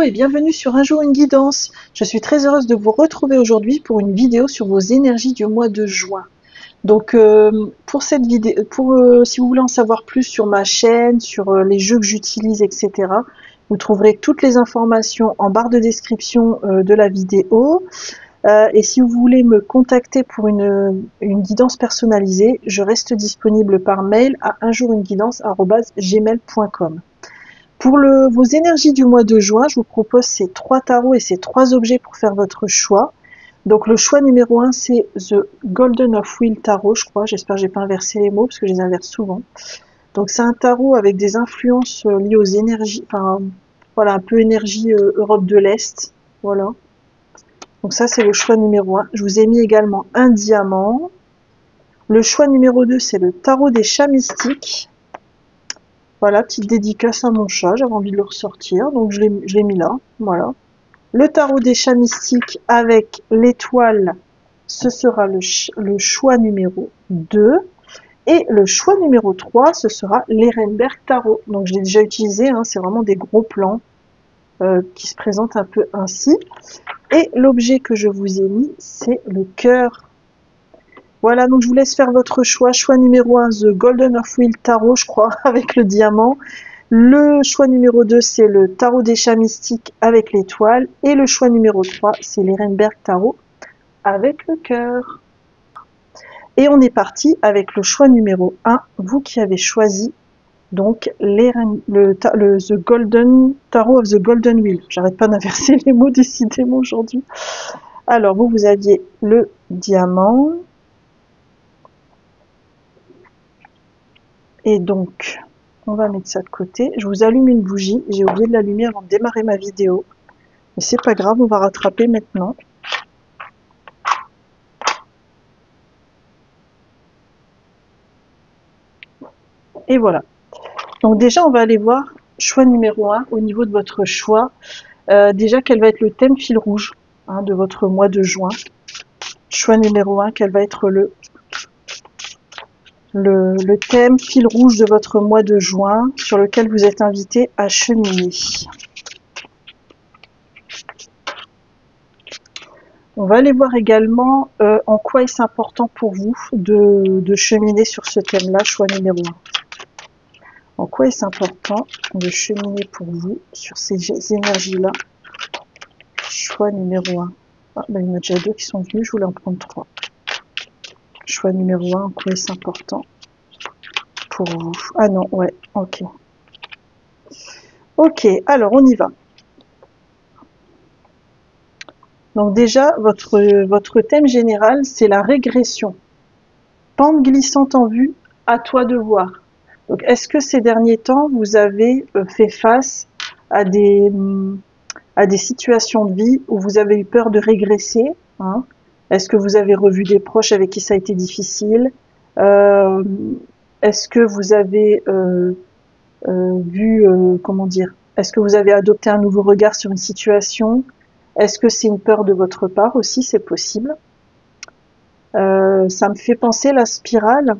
et bienvenue sur Un jour une guidance. Je suis très heureuse de vous retrouver aujourd'hui pour une vidéo sur vos énergies du mois de juin. Donc pour cette vidéo, si vous voulez en savoir plus sur ma chaîne, sur les jeux que j'utilise, etc., vous trouverez toutes les informations en barre de description de la vidéo. Et si vous voulez me contacter pour une guidance personnalisée, je reste disponible par mail à unjourunguidance@gmail.com. Pour vos énergies du mois de juin, je vous propose ces 3 tarots et ces 3 objets pour faire votre choix. Donc le choix numéro 1, c'est The Golden of Wheel Tarot, je crois. J'espère que j'ai pas inversé les mots, parce que je les inverse souvent. Donc c'est un tarot avec des influences liées aux énergies, enfin voilà, un peu énergie Europe de l'Est. Voilà. Donc ça, c'est le choix numéro 1. Je vous ai mis également un diamant. Le choix numéro 2, c'est le tarot des chats mystiques. Voilà, petite dédicace à mon chat, j'avais envie de le ressortir, donc je l'ai mis là, voilà. Le tarot des chats mystiques avec l'étoile, ce sera le choix numéro 2. Et le choix numéro 3, ce sera l'Ehrenberg Tarot. Donc je l'ai déjà utilisé, hein, c'est vraiment des gros plans qui se présentent un peu ainsi. Et l'objet que je vous ai mis, c'est le cœur. Voilà, donc je vous laisse faire votre choix. Choix numéro 1, The Golden of Wheel Tarot, je crois, avec le diamant. Le choix numéro 2, c'est le tarot des chats mystiques avec l'étoile. Et le choix numéro 3, c'est l'Ehrenberg Tarot avec le cœur. Et on est parti avec le choix numéro 1, vous qui avez choisi donc The Golden Tarot of the Golden Wheel. J'arrête pas d'inverser les mots décidément aujourd'hui. Alors vous aviez le diamant. Et donc, on va mettre ça de côté. Je vous allume une bougie. J'ai oublié de l'allumer avant de démarrer ma vidéo. Mais c'est pas grave, on va rattraper maintenant. Et voilà. Donc déjà, on va aller voir choix numéro 1 au niveau de votre choix. Déjà, quel va être le thème fil rouge de votre mois de juin. Choix numéro 1, quel va être le thème fil rouge de votre mois de juin sur lequel vous êtes invité à cheminer. On va aller voir également en quoi est-ce important pour vous de cheminer sur ce thème-là, choix numéro 1. En quoi est-ce important de cheminer pour vous sur ces énergies-là, choix numéro 1. Ah, ben, il y en a déjà 2 qui sont venus, je voulais en prendre 3. Choix numéro 1, en quoi est-ce important pour vous? Ah non, ouais, ok. Ok, alors on y va. Donc déjà, votre thème général, c'est la régression. Pente glissante en vue, à toi de voir. Donc est-ce que ces derniers temps, vous avez fait face à des situations de vie où vous avez eu peur de régresser, hein? Est-ce que vous avez revu des proches avec qui ça a été difficile? Est-ce que vous avez comment dire? Est-ce que vous avez adopté un nouveau regard sur une situation? Est-ce que c'est une peur de votre part aussi? C'est possible. Ça me fait penser la spirale,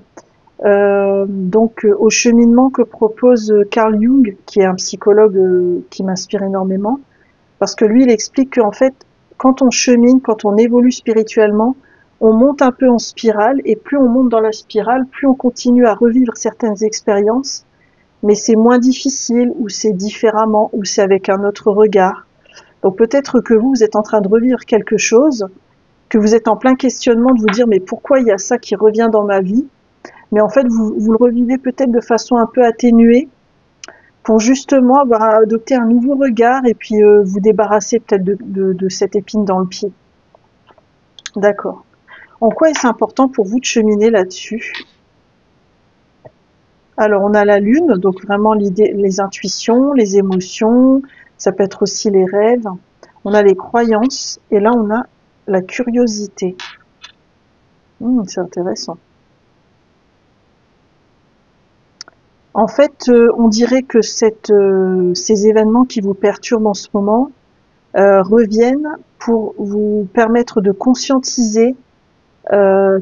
au cheminement que propose Carl Jung, qui est un psychologue qui m'inspire énormément, parce que lui, il explique qu'en fait, quand on chemine, quand on évolue spirituellement, on monte un peu en spirale, et plus on monte dans la spirale, plus on continue à revivre certaines expériences, mais c'est moins difficile, ou c'est différemment, ou c'est avec un autre regard. Donc peut-être que vous êtes en train de revivre quelque chose, que vous êtes en plein questionnement de vous dire mais pourquoi il y a ça qui revient dans ma vie? Mais en fait vous le revivez peut-être de façon un peu atténuée pour justement avoir adopté un nouveau regard et puis vous débarrasser peut-être de cette épine dans le pied. D'accord. En quoi est-ce important pour vous de cheminer là-dessus? Alors on a la lune, donc vraiment l'idée, les intuitions, les émotions, ça peut être aussi les rêves. On a les croyances et là on a la curiosité. C'est intéressant. En fait, on dirait que ces événements qui vous perturbent en ce moment reviennent pour vous permettre de conscientiser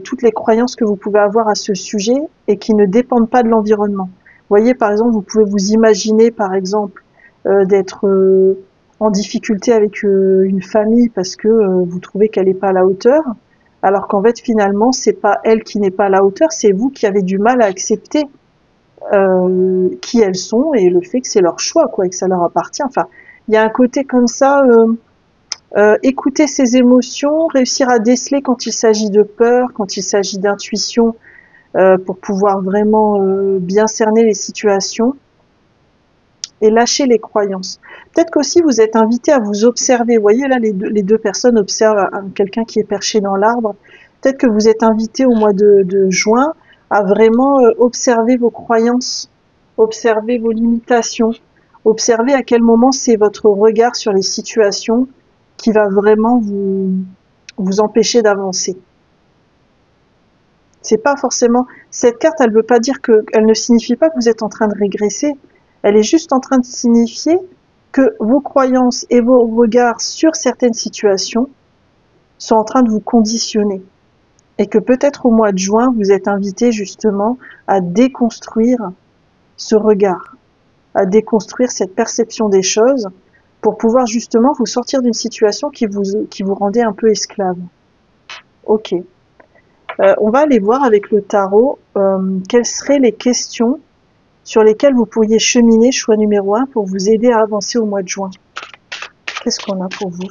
toutes les croyances que vous pouvez avoir à ce sujet et qui ne dépendent pas de l'environnement. Vous voyez, par exemple, vous pouvez vous imaginer, par exemple, d'être en difficulté avec une famille parce que vous trouvez qu'elle n'est pas à la hauteur, alors qu'en fait finalement c'est pas elle qui n'est pas à la hauteur, c'est vous qui avez du mal à accepter qui elles sont et le fait que c'est leur choix, quoi, et que ça leur appartient. Enfin, il y a un côté comme ça, écouter ses émotions, réussir à déceler quand il s'agit de peur, quand il s'agit d'intuition, pour pouvoir vraiment bien cerner les situations et lâcher les croyances. Peut-être qu'aussi vous êtes invité à vous observer. Vous voyez là, les deux personnes observent quelqu'un qui est perché dans l'arbre. Peut-être que vous êtes invité au mois de juin à vraiment observer vos croyances, observer vos limitations, observer à quel moment c'est votre regard sur les situations qui va vraiment vous empêcher d'avancer. C'est pas forcément, cette carte, elle veut pas dire elle ne signifie pas que vous êtes en train de régresser. Elle est juste en train de signifier que vos croyances et vos regards sur certaines situations sont en train de vous conditionner. Et que peut-être au mois de juin, vous êtes invité justement à déconstruire ce regard, à déconstruire cette perception des choses pour pouvoir justement vous sortir d'une situation qui vous rendait un peu esclave. Ok. On va aller voir avec le tarot quelles seraient les questions sur lesquelles vous pourriez cheminer, choix numéro 1, pour vous aider à avancer au mois de juin. Qu'est-ce qu'on a pour vous?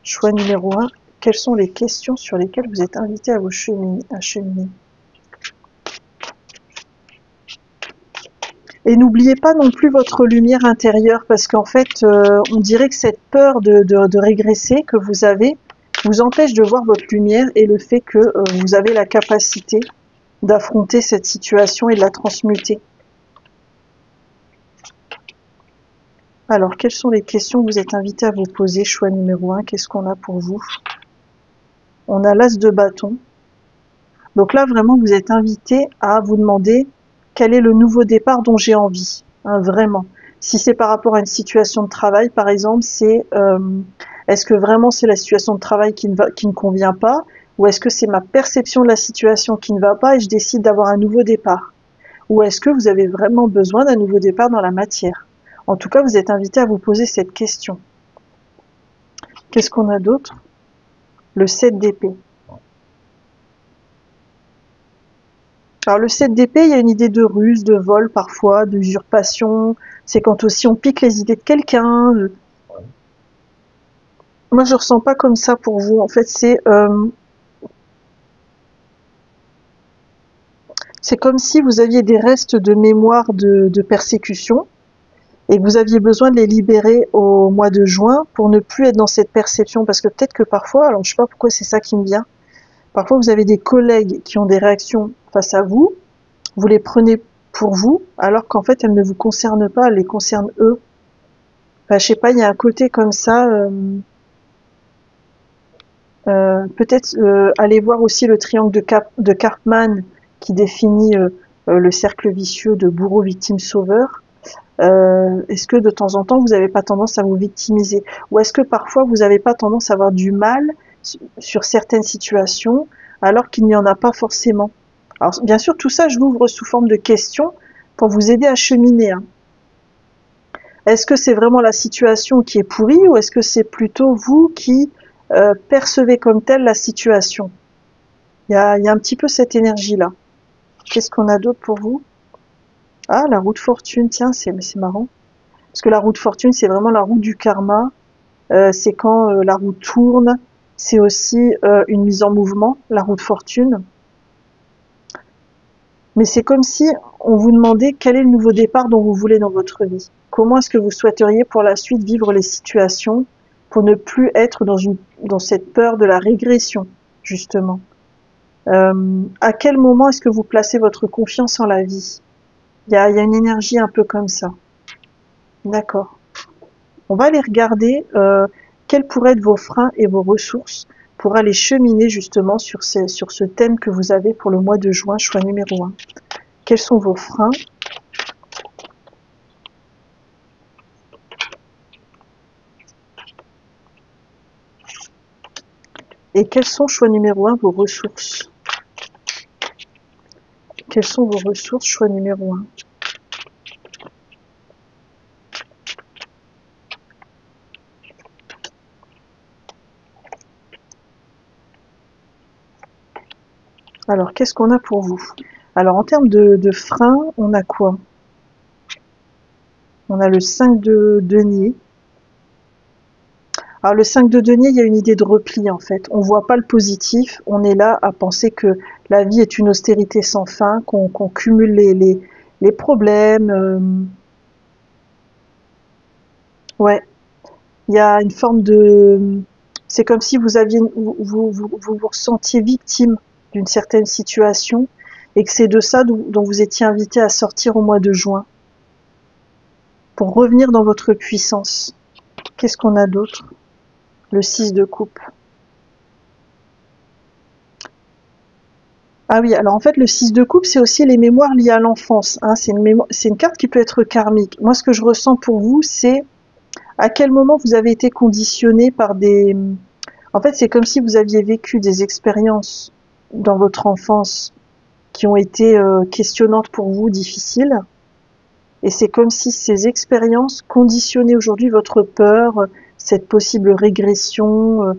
Choix numéro 1, quelles sont les questions sur lesquelles vous êtes invité à cheminer? Et n'oubliez pas non plus votre lumière intérieure, parce qu'en fait, on dirait que cette peur de régresser que vous avez vous empêche de voir votre lumière et le fait que vous avez la capacité d'affronter cette situation et de la transmuter. Alors, quelles sont les questions que vous êtes invité à vous poser? Choix numéro 1, qu'est-ce qu'on a pour vous? On a l'as de bâton. Donc là, vraiment, vous êtes invité à vous demander quel est le nouveau départ dont j'ai envie, hein, vraiment. Si c'est par rapport à une situation de travail, par exemple, c'est est-ce que vraiment c'est la situation de travail qui ne convient pas, ou est-ce que c'est ma perception de la situation qui ne va pas et je décide d'avoir un nouveau départ? Ou est-ce que vous avez vraiment besoin d'un nouveau départ dans la matière? En tout cas, vous êtes invité à vous poser cette question. Qu'est-ce qu'on a d'autre? Le 7 d'épée. Alors le 7 d'épée, il y a une idée de ruse, de vol parfois, d'usurpation. C'est quand aussi on pique les idées de quelqu'un. Moi, je ressens pas comme ça pour vous. En fait, c'est comme si vous aviez des restes de mémoire de persécution et que vous aviez besoin de les libérer au mois de juin pour ne plus être dans cette perception. Parce que peut-être que parfois, alors je sais pas pourquoi c'est ça qui me vient, parfois vous avez des collègues qui ont des réactions face à vous, vous les prenez pour vous, alors qu'en fait elles ne vous concernent pas, elles les concernent eux. Enfin, je sais pas, il y a un côté comme ça. Peut-être aller voir aussi le triangle de Karpman qui définit le cercle vicieux de bourreau, victime, sauveur. Est-ce que de temps en temps vous n'avez pas tendance à vous victimiser, ou est-ce que parfois vous n'avez pas tendance à avoir du mal sur certaines situations alors qu'il n'y en a pas forcément? Alors bien sûr, tout ça je l'ouvre sous forme de questions pour vous aider à cheminer, hein. Est-ce que c'est vraiment la situation qui est pourrie, ou est-ce que c'est plutôt vous qui percevez comme telle la situation? Il y a un petit peu cette énergie-là. Qu'est-ce qu'on a d'autre pour vous? Ah, la roue de fortune, tiens, c'est marrant. Parce que la roue de fortune, c'est vraiment la roue du karma. C'est quand la roue tourne. C'est aussi une mise en mouvement, la roue de fortune. Mais c'est comme si on vous demandait quel est le nouveau départ dont vous voulez dans votre vie. Comment est-ce que vous souhaiteriez pour la suite vivre les situations pour ne plus être dans cette peur de la régression, justement. À quel moment est-ce que vous placez votre confiance en la vie? Il y a une énergie un peu comme ça. D'accord. On va aller regarder quels pourraient être vos freins et vos ressources pour aller cheminer justement sur ce thème que vous avez pour le mois de juin, choix numéro 1. Quels sont vos freins? Et quels sont, choix numéro 1, vos ressources? Quelles sont vos ressources, choix numéro 1? Alors, qu'est-ce qu'on a pour vous? Alors, en termes de frein, on a quoi? On a le 5 de denier. Alors, le 5 de denier, il y a une idée de repli, en fait. On voit pas le positif. On est là à penser que la vie est une austérité sans fin, qu'on cumule les problèmes. Ouais, il y a une forme de... C'est comme si vous aviez, vous ressentiez victime d'une certaine situation et que c'est de ça dont vous étiez invité à sortir au mois de juin pour revenir dans votre puissance. Qu'est-ce qu'on a d'autre? Le 6 de coupe. Ah oui, alors en fait, le 6 de coupe, c'est aussi les mémoires liées à l'enfance. Hein. C'est une carte qui peut être karmique. Moi, ce que je ressens pour vous, c'est à quel moment vous avez été conditionné par des... En fait, c'est comme si vous aviez vécu des expériences dans votre enfance qui ont été questionnantes pour vous, difficiles. Et c'est comme si ces expériences conditionnaient aujourd'hui votre peur, cette possible régression.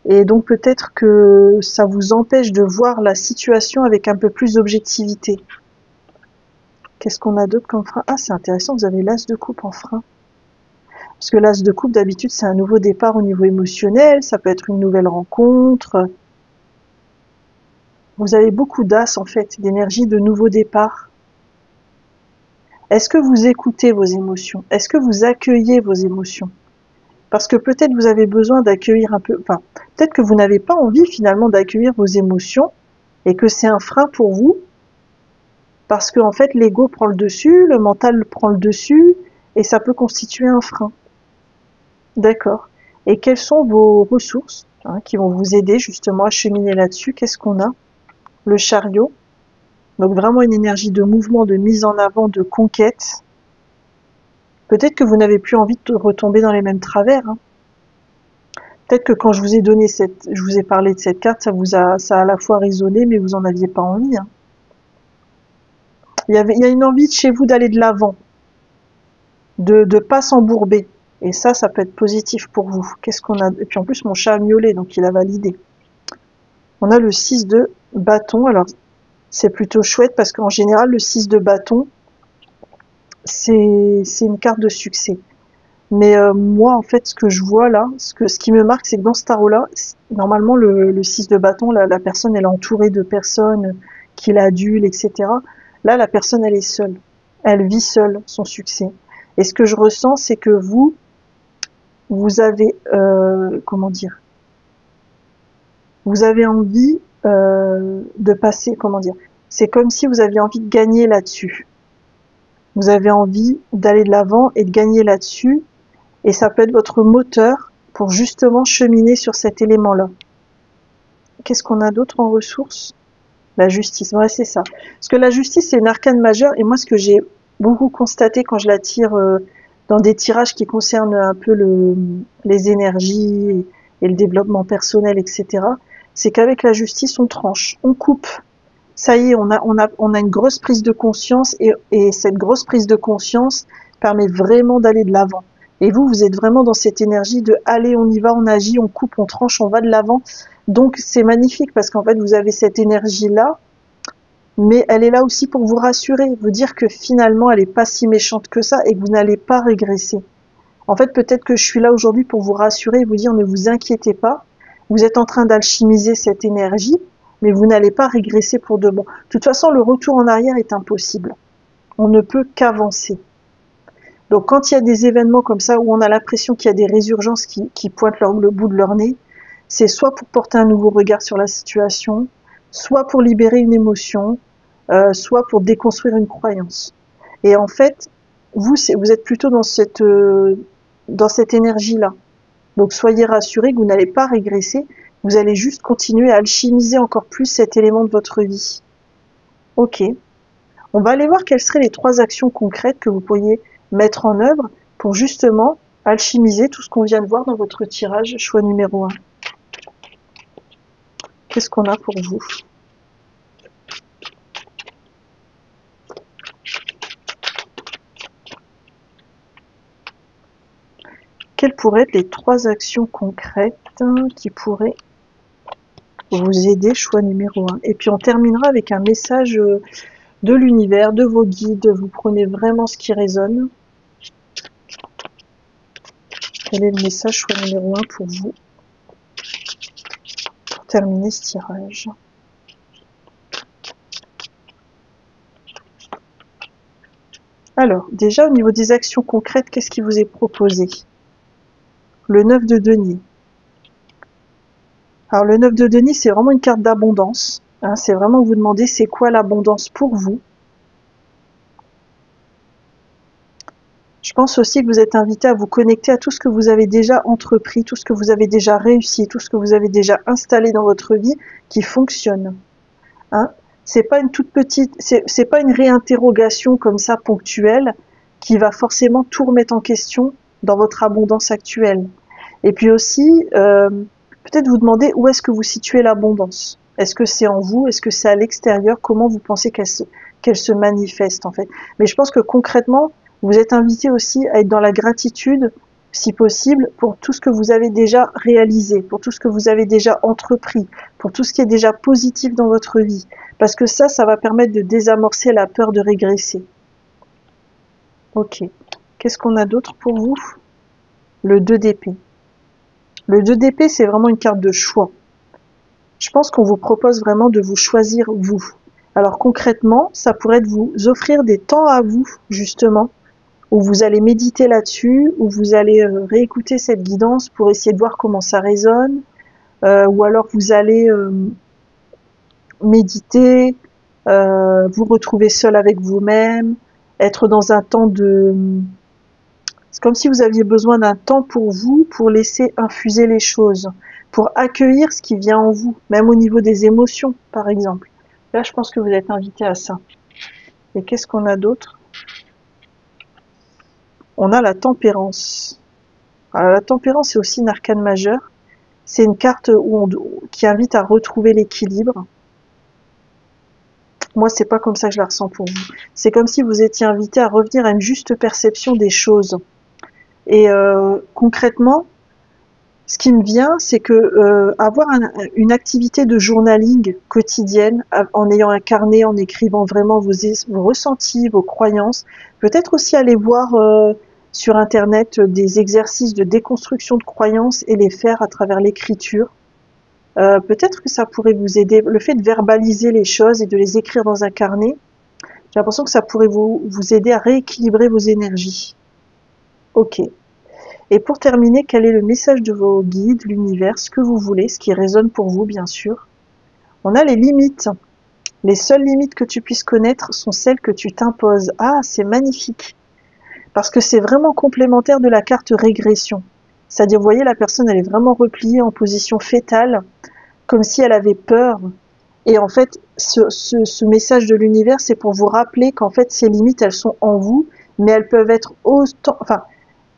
Et donc peut-être que ça vous empêche de voir la situation avec un peu plus d'objectivité. Qu'est-ce qu'on a d'autre comme frein? Ah, c'est intéressant, vous avez l'as de coupe en frein. Parce que l'as de coupe, d'habitude, c'est un nouveau départ au niveau émotionnel, ça peut être une nouvelle rencontre. Vous avez beaucoup d'as, en fait, d'énergie de nouveau départ. Est-ce que vous écoutez vos émotions? Est-ce que vous accueillez vos émotions? Parce que peut-être vous avez besoin d'accueillir un peu, enfin, peut-être que vous n'avez pas envie finalement d'accueillir vos émotions et que c'est un frein pour vous parce que en fait l'ego prend le dessus, le mental prend le dessus et ça peut constituer un frein. D'accord. Et quelles sont vos ressources qui vont vous aider justement à cheminer là-dessus? Qu'est-ce qu'on a? Le chariot. Donc vraiment une énergie de mouvement, de mise en avant, de conquête. Peut-être que vous n'avez plus envie de retomber dans les mêmes travers. Hein. Peut-être que quand je vous ai donné je vous ai parlé de cette carte, ça a à la fois résonné, mais vous en aviez pas envie. Hein. Il y a une envie de chez vous d'aller de l'avant, de pas s'embourber. Et ça peut être positif pour vous. Qu'est-ce qu'on a? Et puis en plus, mon chat a miaulé, donc il a validé. On a le 6 de bâton. Alors, c'est plutôt chouette parce qu'en général, le 6 de bâton, c'est une carte de succès. Mais moi, en fait, ce que je vois là, ce qui me marque, c'est que dans ce tarot-là, normalement, le 6 de bâton, la personne, elle est entourée de personnes qui l'adulent, etc. Là, la personne, elle est seule. Elle vit seule son succès. Et ce que je ressens, c'est que vous avez, comment dire, vous avez envie de passer, comment dire, c'est comme si vous aviez envie de gagner là-dessus. Vous avez envie d'aller de l'avant et de gagner là-dessus. Et ça peut être votre moteur pour justement cheminer sur cet élément-là. Qu'est-ce qu'on a d'autre en ressources? La justice, ouais, c'est ça. Parce que la justice, c'est une arcane majeure, et moi, ce que j'ai beaucoup constaté quand je la tire dans des tirages qui concernent un peu les énergies et le développement personnel, etc., c'est qu'avec la justice, on tranche, on coupe. Ça y est, on a une grosse prise de conscience, et cette grosse prise de conscience permet vraiment d'aller de l'avant. Et vous êtes vraiment dans cette énergie de allez, on y va, on agit, on coupe, on tranche, on va de l'avant. Donc c'est magnifique parce qu'en fait vous avez cette énergie-là, mais elle est là aussi pour vous rassurer, vous dire que finalement elle est pas si méchante que ça et que vous n'allez pas régresser. En fait, peut-être que je suis là aujourd'hui pour vous rassurer et vous dire ne vous inquiétez pas, vous êtes en train d'alchimiser cette énergie, mais vous n'allez pas régresser pour de bon. De toute façon, le retour en arrière est impossible. On ne peut qu'avancer. Donc quand il y a des événements comme ça où on a l'impression qu'il y a des résurgences qui pointent le bout de leur nez, c'est soit pour porter un nouveau regard sur la situation, soit pour libérer une émotion, soit pour déconstruire une croyance. Et en fait, vous êtes plutôt dans cette énergie-là. Donc soyez rassurés que vous n'allez pas régresser, vous allez juste continuer à alchimiser encore plus cet élément de votre vie. Ok. On va aller voir quelles seraient les 3 actions concrètes que vous pourriez mettre en œuvre pour justement alchimiser tout ce qu'on vient de voir dans votre tirage choix numéro 1. Qu'est-ce qu'on a pour vous? Quelles pourraient être les 3 actions concrètes qui pourraient vous aider, choix numéro 1. Et puis on terminera avec un message de l'univers, de vos guides. Vous prenez vraiment ce qui résonne. Quel est le message, choix numéro 1 pour vous, pour terminer ce tirage? Alors, déjà au niveau des actions concrètes, qu'est-ce qui vous est proposé? Le 9 de denier. Alors le 9 de denier, c'est vraiment une carte d'abondance. Hein, c'est vraiment vous demandez c'est quoi l'abondance pour vous. Je pense aussi que vous êtes invité à vous connecter à tout ce que vous avez déjà entrepris, tout ce que vous avez déjà réussi, tout ce que vous avez déjà installé dans votre vie qui fonctionne. Hein, c'est pas une toute petite, c'est pas une réinterrogation comme ça ponctuelle qui va forcément tout remettre en question dans votre abondance actuelle. Et puis aussi, peut-être vous demander où est-ce que vous situez l'abondance. Est-ce que c'est en vous? Est-ce que c'est à l'extérieur? Comment vous pensez qu'elle se manifeste en fait? Mais je pense que concrètement, vous êtes invité aussi à être dans la gratitude, si possible, pour tout ce que vous avez déjà réalisé, pour tout ce que vous avez déjà entrepris, pour tout ce qui est déjà positif dans votre vie. Parce que ça va permettre de désamorcer la peur de régresser. Ok. Qu'est-ce qu'on a d'autre pour vous? Le 2 d'épée. Le 2 d'épée, c'est vraiment une carte de choix. Je pense qu'on vous propose vraiment de vous choisir vous. Alors concrètement, ça pourrait être vous offrir des temps à vous, justement, où vous allez méditer là-dessus, où vous allez réécouter cette guidance pour essayer de voir comment ça résonne, ou alors vous allez méditer, vous retrouver seul avec vous-même, être dans un temps de... C'est comme si vous aviez besoin d'un temps pour vous, pour laisser infuser les choses, pour accueillir ce qui vient en vous, même au niveau des émotions, par exemple. Là, je pense que vous êtes invité à ça. Et qu'est-ce qu'on a d'autre? On a la tempérance. Alors, la tempérance, c'est aussi une arcane majeure. C'est une carte qui invite à retrouver l'équilibre. Moi, c'est pas comme ça que je la ressens pour vous. C'est comme si vous étiez invité à revenir à une juste perception des choses. Et concrètement, ce qui me vient, c'est que avoir une activité de journaling quotidienne, en ayant un carnet, en écrivant vraiment vos ressentis, vos croyances, peut-être aussi aller voir sur Internet des exercices de déconstruction de croyances et les faire à travers l'écriture. Peut-être que ça pourrait vous aider. Le fait de verbaliser les choses et de les écrire dans un carnet, j'ai l'impression que ça pourrait vous aider à rééquilibrer vos énergies. Ok. Et pour terminer, quel est le message de vos guides, l'univers, ce que vous voulez, ce qui résonne pour vous, bien sûr. On a les limites. Les seules limites que tu puisses connaître sont celles que tu t'imposes. Ah, c'est magnifique. Parce que c'est vraiment complémentaire de la carte régression. C'est-à-dire, vous voyez, la personne, elle est vraiment repliée en position fétale, comme si elle avait peur. Et en fait, ce message de l'univers, c'est pour vous rappeler qu'en fait, ces limites, elles sont en vous, mais elles peuvent être autant, enfin,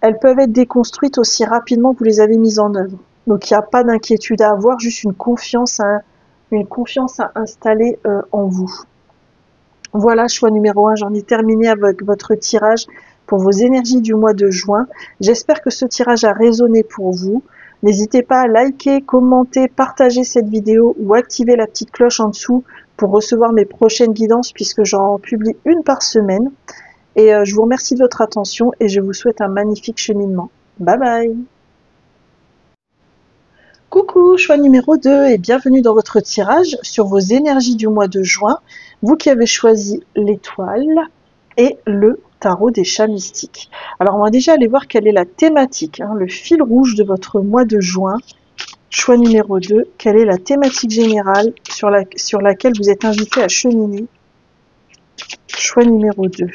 elles peuvent être déconstruites aussi rapidement que vous les avez mises en œuvre. Donc il n'y a pas d'inquiétude à avoir, juste une confiance à installer en vous. Voilà, choix numéro 1, j'en ai terminé avec votre tirage pour vos énergies du mois de juin. J'espère que ce tirage a résonné pour vous. N'hésitez pas à liker, commenter, partager cette vidéo ou activer la petite cloche en dessous pour recevoir mes prochaines guidances puisque j'en publie une par semaine. Et je vous remercie de votre attention et je vous souhaite un magnifique cheminement. Bye bye! Coucou, choix numéro 2 et bienvenue dans votre tirage sur vos énergies du mois de juin. Vous qui avez choisi l'étoile et le tarot des chats mystiques. Alors on va déjà aller voir quelle est la thématique, le fil rouge de votre mois de juin. Choix numéro 2, quelle est la thématique générale sur laquelle vous êtes invité à cheminer? Choix numéro 2.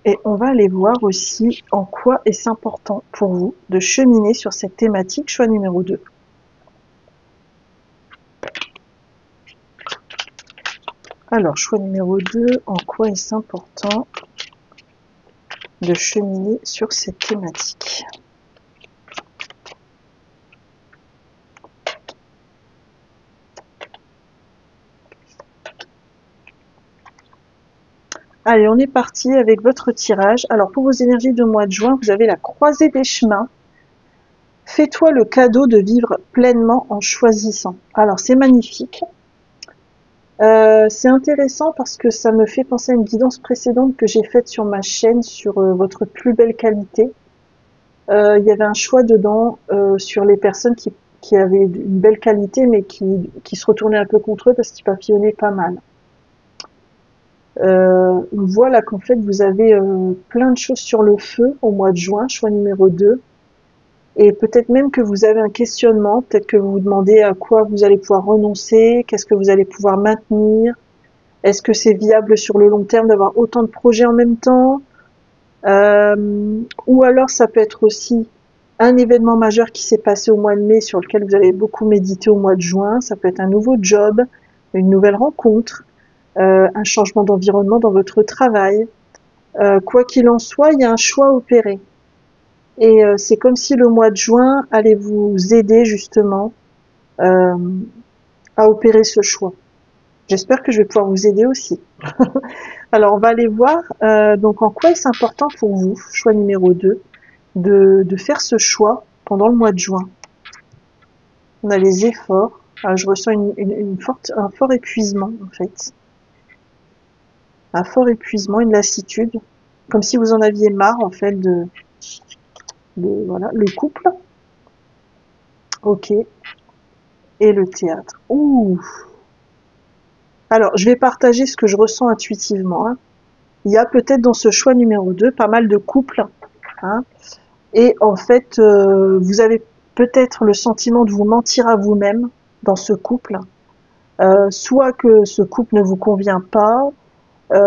Et on va aller voir aussi en quoi est-ce important pour vous de cheminer sur cette thématique, choix numéro 2. Alors, choix numéro 2, en quoi est-ce important de cheminer sur cette thématique? Allez, on est parti avec votre tirage. Alors, pour vos énergies de mois de juin, vous avez la croisée des chemins. Fais-toi le cadeau de vivre pleinement en choisissant. Alors, c'est magnifique. C'est intéressant parce que ça me fait penser à une guidance précédente que j'ai faite sur ma chaîne sur votre plus belle qualité. Il y avait un choix dedans sur les personnes qui avaient une belle qualité mais qui se retournaient un peu contre eux parce qu'ils papillonnaient pas mal. On voit là qu'en fait vous avez plein de choses sur le feu au mois de juin, choix numéro 2. Et peut-être même que vous avez un questionnement, peut-être que vous vous demandez à quoi vous allez pouvoir renoncer, qu'est-ce que vous allez pouvoir maintenir, est-ce que c'est viable sur le long terme d'avoir autant de projets en même temps, ou alors ça peut être aussi un événement majeur qui s'est passé au mois de mai sur lequel vous avez beaucoup médité au mois de juin, ça peut être un nouveau job, une nouvelle rencontre, un changement d'environnement dans votre travail. Quoi qu'il en soit, il y a un choix opéré. Et c'est comme si le mois de juin allait vous aider justement euh, à opérer ce choix. J'espère que je vais pouvoir vous aider aussi. Alors on va aller voir donc en quoi est-ce important pour vous, choix numéro 2, de faire ce choix pendant le mois de juin. On a les efforts. Je ressens un fort épuisement en fait. Un fort épuisement, une lassitude. Comme si vous en aviez marre en fait de voilà, le couple. Ok. Et le théâtre. Ouh. Alors, je vais partager ce que je ressens intuitivement. Hein. Il y a peut-être dans ce choix numéro 2 pas mal de couples. Hein, et en fait, vous avez peut-être le sentiment de vous mentir à vous-même dans ce couple. Soit que ce couple ne vous convient pas,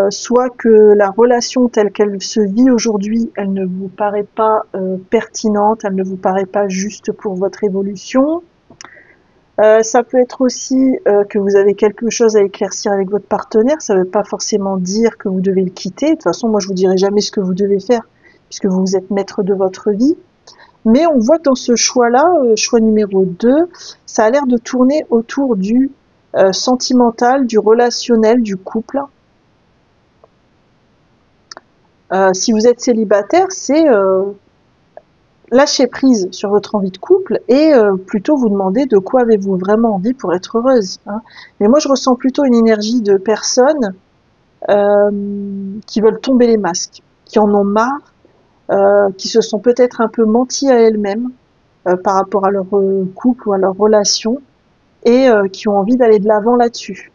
soit que la relation telle qu'elle se vit aujourd'hui, elle ne vous paraît pas pertinente, elle ne vous paraît pas juste pour votre évolution. Ça peut être aussi que vous avez quelque chose à éclaircir avec votre partenaire. Ça ne veut pas forcément dire que vous devez le quitter. De toute façon, moi, je vous dirai jamais ce que vous devez faire, puisque vous êtes maître de votre vie. Mais on voit que dans ce choix-là, choix numéro 2, ça a l'air de tourner autour du sentimental, du relationnel, du couple. Si vous êtes célibataire, c'est lâcher prise sur votre envie de couple et plutôt vous demander de quoi avez-vous vraiment envie pour être heureuse. Hein. Mais moi, je ressens plutôt une énergie de personnes qui veulent tomber les masques, qui en ont marre, qui se sont peut-être un peu menti à elles-mêmes par rapport à leur couple ou à leur relation et qui ont envie d'aller de l'avant là-dessus.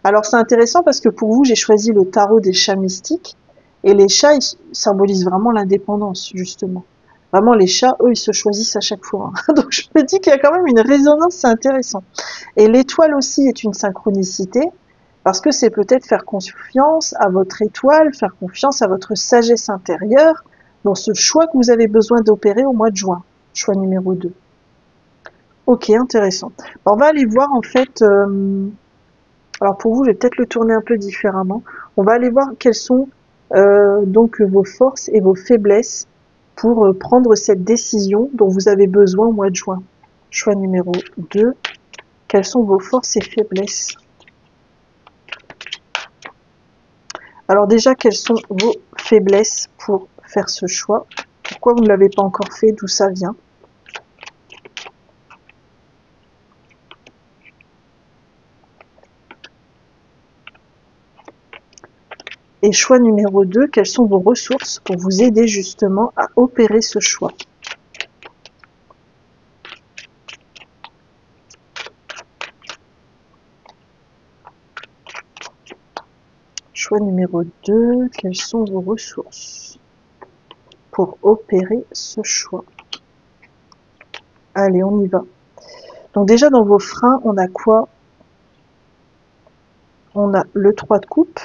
Alors c'est intéressant parce que pour vous, j'ai choisi le tarot des chats mystiques et les chats, ils symbolisent vraiment l'indépendance, justement. Vraiment, les chats, eux, ils se choisissent à chaque fois. Hein. Donc je me dis qu'il y a quand même une résonance, c'est intéressant. Et l'étoile aussi est une synchronicité parce que c'est peut-être faire confiance à votre étoile, faire confiance à votre sagesse intérieure dans ce choix que vous avez besoin d'opérer au mois de juin. Choix numéro 2. Ok, intéressant. On va aller voir en fait... alors pour vous, je vais peut-être le tourner un peu différemment. On va aller voir quelles sont donc vos forces et vos faiblesses pour prendre cette décision dont vous avez besoin au mois de juin. Choix numéro 2. Quelles sont vos forces et faiblesses? Alors déjà, quelles sont vos faiblesses pour faire ce choix? Pourquoi vous ne l'avez pas encore fait? D'où ça vient? Et choix numéro 2, quelles sont vos ressources pour vous aider justement à opérer ce choix? Choix numéro 2, quelles sont vos ressources pour opérer ce choix? Allez, on y va. Donc déjà dans vos freins, on a quoi? On a le 3 de coupe.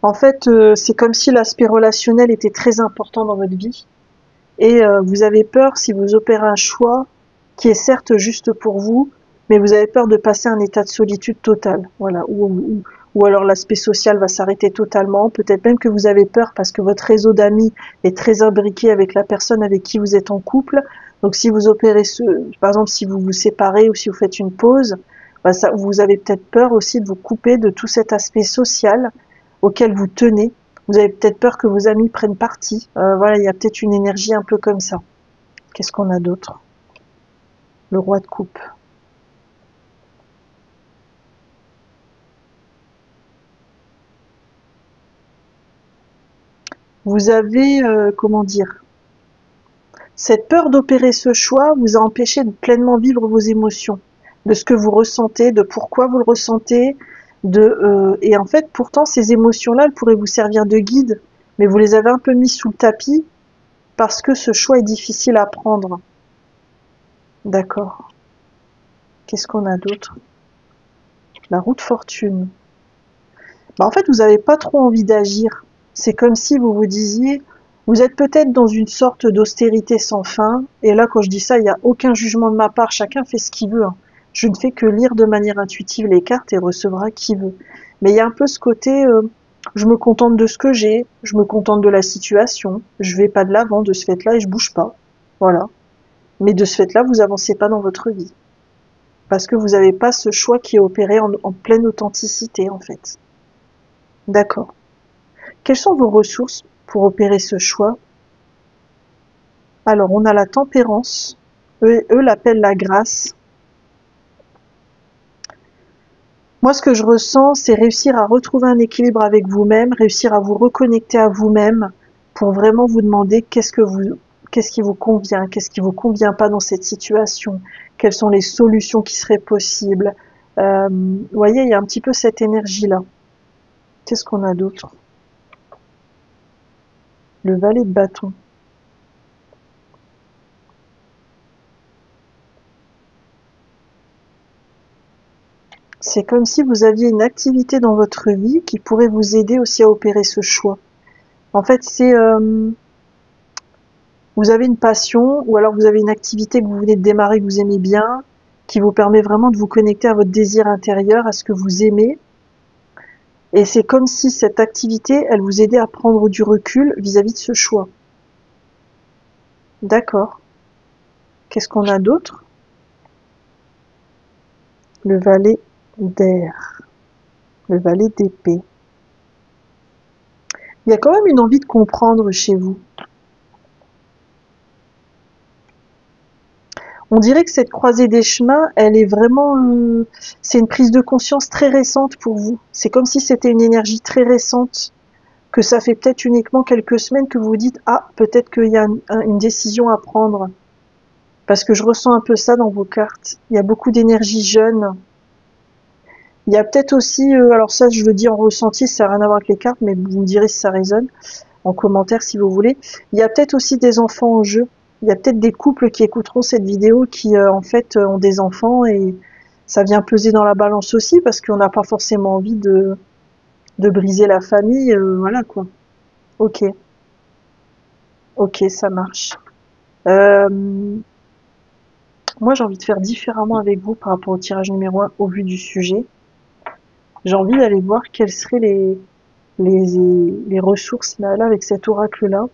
En fait, c'est comme si l'aspect relationnel était très important dans votre vie. Et vous avez peur, si vous opérez un choix qui est certes juste pour vous, mais vous avez peur de passer un état de solitude totale. Voilà, ou alors l'aspect social va s'arrêter totalement. Peut-être même que vous avez peur parce que votre réseau d'amis est très imbriqué avec la personne avec qui vous êtes en couple. Donc si vous opérez par exemple, si vous vous séparez ou si vous faites une pause, bah, ça, vous avez peut-être peur aussi de vous couper de tout cet aspect social auquel vous tenez. Vous avez peut-être peur que vos amis prennent parti. Voilà, il y a peut-être une énergie un peu comme ça. Qu'est-ce qu'on a d'autre? Le roi de coupe. Vous avez, comment dire, cette peur d'opérer ce choix vous a empêché de pleinement vivre vos émotions, de ce que vous ressentez, de pourquoi vous le ressentez, et en fait, pourtant, ces émotions-là, elles pourraient vous servir de guide, mais vous les avez un peu mis sous le tapis parce que ce choix est difficile à prendre. D'accord. Qu'est-ce qu'on a d'autre? La roue de fortune. Bah, en fait, vous n'avez pas trop envie d'agir. C'est comme si vous vous disiez, vous êtes peut-être dans une sorte d'austérité sans fin. Et là, quand je dis ça, il n'y a aucun jugement de ma part. Chacun fait ce qu'il veut, hein. Je ne fais que lire de manière intuitive les cartes et recevra qui veut. Mais il y a un peu ce côté, je me contente de ce que j'ai, je me contente de la situation, je vais pas de l'avant de ce fait-là et je bouge pas. Voilà. Mais de ce fait-là, vous avancez pas dans votre vie. Parce que vous n'avez pas ce choix qui est opéré en pleine authenticité, en fait. D'accord. Quelles sont vos ressources pour opérer ce choix? Alors, on a la tempérance. Eux l'appellent la grâce. Moi, ce que je ressens, c'est réussir à retrouver un équilibre avec vous-même, réussir à vous reconnecter à vous-même pour vraiment vous demander qu'est-ce qui vous convient, qu'est-ce qui vous convient pas dans cette situation, quelles sont les solutions qui seraient possibles. Vous voyez, il y a un petit peu cette énergie-là. Qu'est-ce qu'on a d'autre? Le valet de bâton. C'est comme si vous aviez une activité dans votre vie qui pourrait vous aider aussi à opérer ce choix. En fait, vous avez une passion ou alors vous avez une activité que vous venez de démarrer, que vous aimez bien, qui vous permet vraiment de vous connecter à votre désir intérieur, à ce que vous aimez. Et c'est comme si cette activité, elle vous aidait à prendre du recul vis-à-vis de ce choix. D'accord. Qu'est-ce qu'on a d'autre? Le valet d'air, le valet d'épée. Il y a quand même une envie de comprendre chez vous. On dirait que cette croisée des chemins, elle est vraiment, c'est une prise de conscience très récente pour vous. C'est comme si c'était une énergie très récente, que ça fait peut-être uniquement quelques semaines que vous vous dites, ah, peut-être qu'il y a une décision à prendre. Parce que je ressens un peu ça dans vos cartes. Il y a beaucoup d'énergie jeune. Il y a peut-être aussi, alors ça je le dis en ressenti, ça n'a rien à voir avec les cartes, mais vous me direz si ça résonne, en commentaire si vous voulez. Il y a peut-être aussi des enfants en jeu. Il y a peut-être des couples qui écouteront cette vidéo qui en fait ont des enfants et ça vient peser dans la balance aussi parce qu'on n'a pas forcément envie de briser la famille, voilà quoi. Ok, ok, ça marche. Euh, Moi j'ai envie de faire différemment avec vous par rapport au tirage numéro 1 au vu du sujet. J'ai envie d'aller voir quelles seraient les ressources là avec cet oracle là.